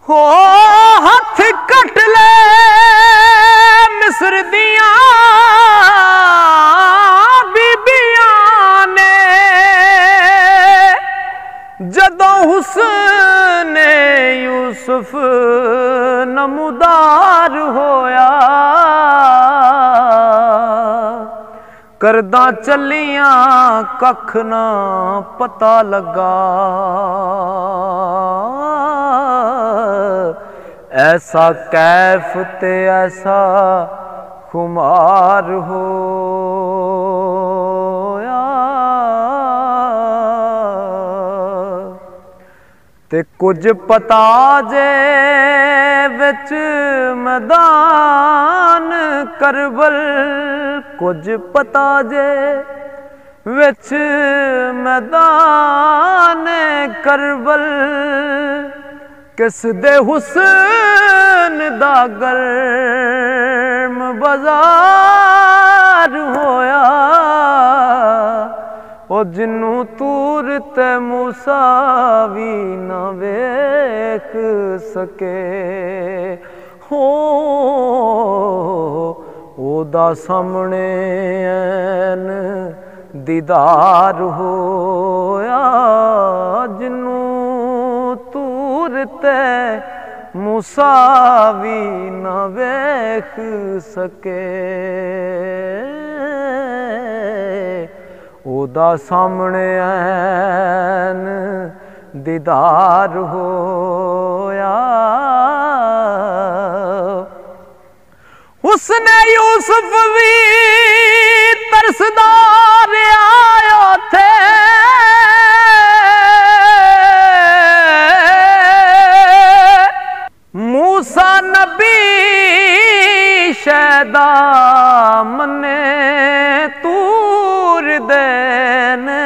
हो हथ कट ले मिस्र दिया बीबियां ने जदों हुस्न यूसुफ नमूदार होया करदा चलियां कख ना पता लगा ऐसा कैफ ते ऐसा खुमार होया ते कुछ पता जे विच मैदान करबल कुछ पता जे विच मैदान करबल किस दे हुस्न दा गर्म बाजार होया ओ जिन्नू तूर ते मूसा भी ना वेख सके हो ओदा सामने ऐन दीदार होया जिन्नू तूर ते मूसा भी ना वेख सके ओदा सामने ऐन दीदार होया उसने यूसुफ भी तरसदार आयो थे मूसा नबी शैदा मने तूर देने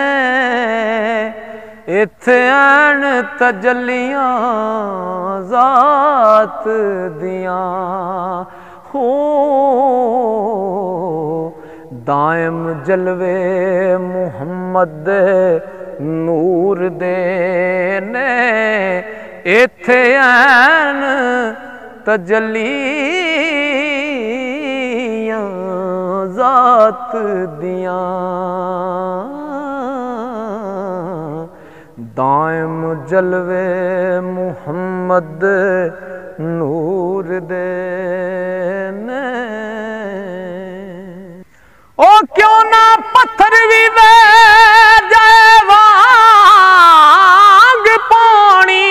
इत्थे आन तजलियां जात दियां हो दायम जलवे मुहम्मद नूर देने इत्थे ऐन तजलियां जात दियां दायम जलवे मुहम्मद नूर देने ओ क्यों ना पत्थर भी वे जाए वांग पानी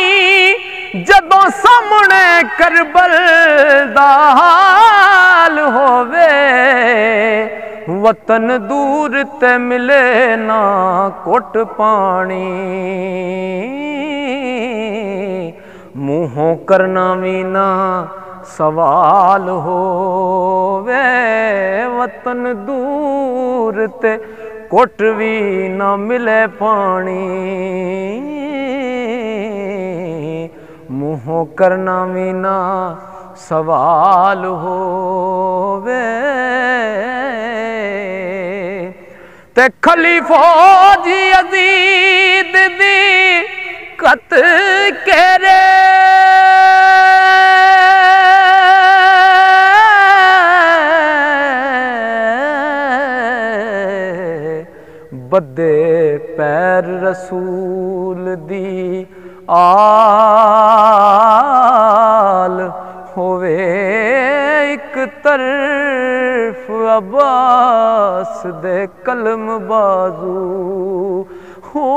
जदों सामने करबल दा हाल होवे वतन दूर ते मिले ना कोट पानी मुँहों करना भी ना सवाल होवे वतन दूर ते कोट भी ना मिले पानी मुँहों करना भी ना सवाल होवे ते खलीफो जी अजीद दी कत केरे बदे पैर रसूल दी आल होवे एक तरफ अब्बास दे कलम बाजू हो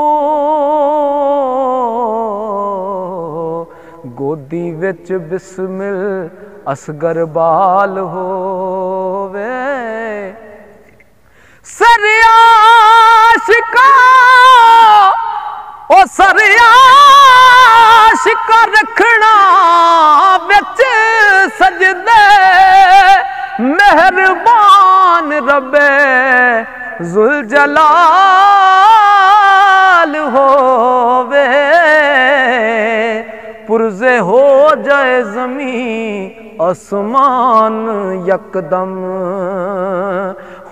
गोदी विच बिस्मिल असगर बाल होवे सरयाशिका ओ सरयाशिका रखना बिच सजदे मेहरबान रबे जुल जलाल होवे पुरजे हो जाए जमी आसमान यकदम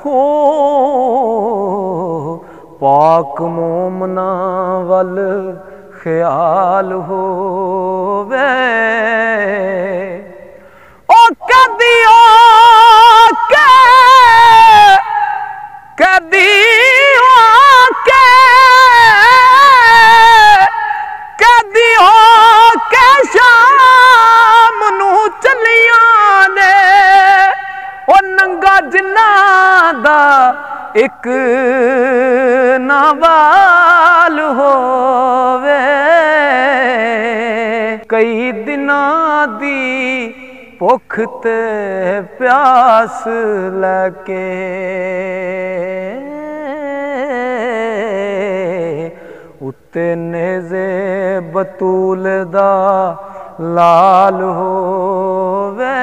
हो पाक मोमना वल ख्याल होवे एक नावाल होवे कई दिनां दी भुख ते प्यास लैके उत्ते नेज़े बतूल दा लाल होवे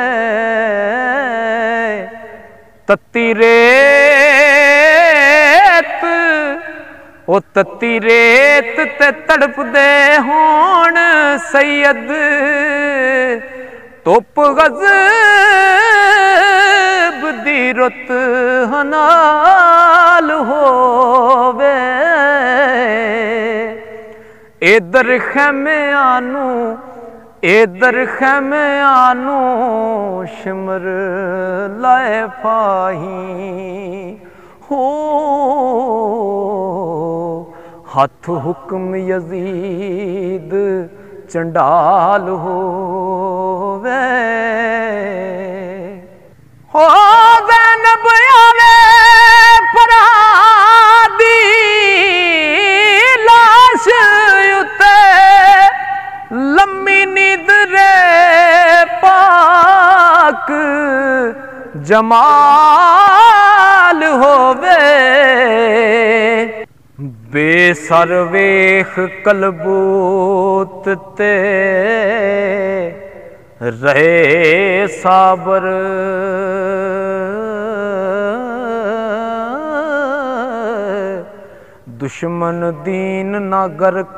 तत्ती रेत ओ तत्ती रेत ते तड़पदे होण सैयद धुप गज़ब दी रुत हनाल होवे इधर खैमियां नू शिमर लाए फाही हो हथ हुक्म यजीद चंडाल होवे हो ज़ैनब आवे परादी लाश उते लम्मी नींद रे पाक जमाल होवे बेसर वेख कलबूत ते रहे साबर दुश्मन दीन ना गर्क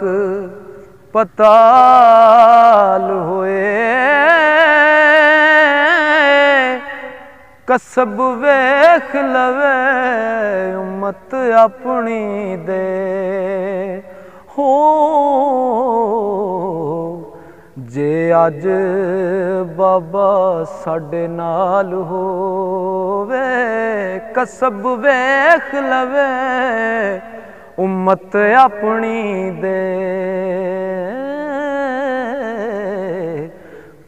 पताल होए कसब वेख लवे उम्मत अपनी दे हो जे अज बाबा साडे नाल होवे कसब वेख लवे उम्मत अपनी दे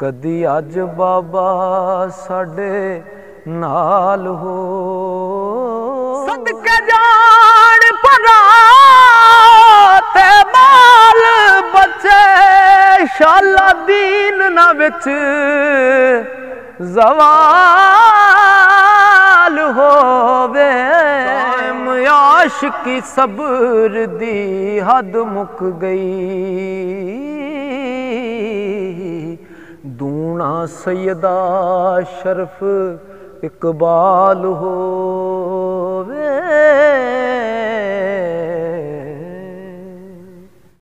कदी अज बाबा साडे नाल हो सदके जान भरा ते माल बचे शाला दीन ना विच ज़वाल होवे आशिकी सब्र दी हद मुक गई दूना सैयदा शरफ इकबाल होवे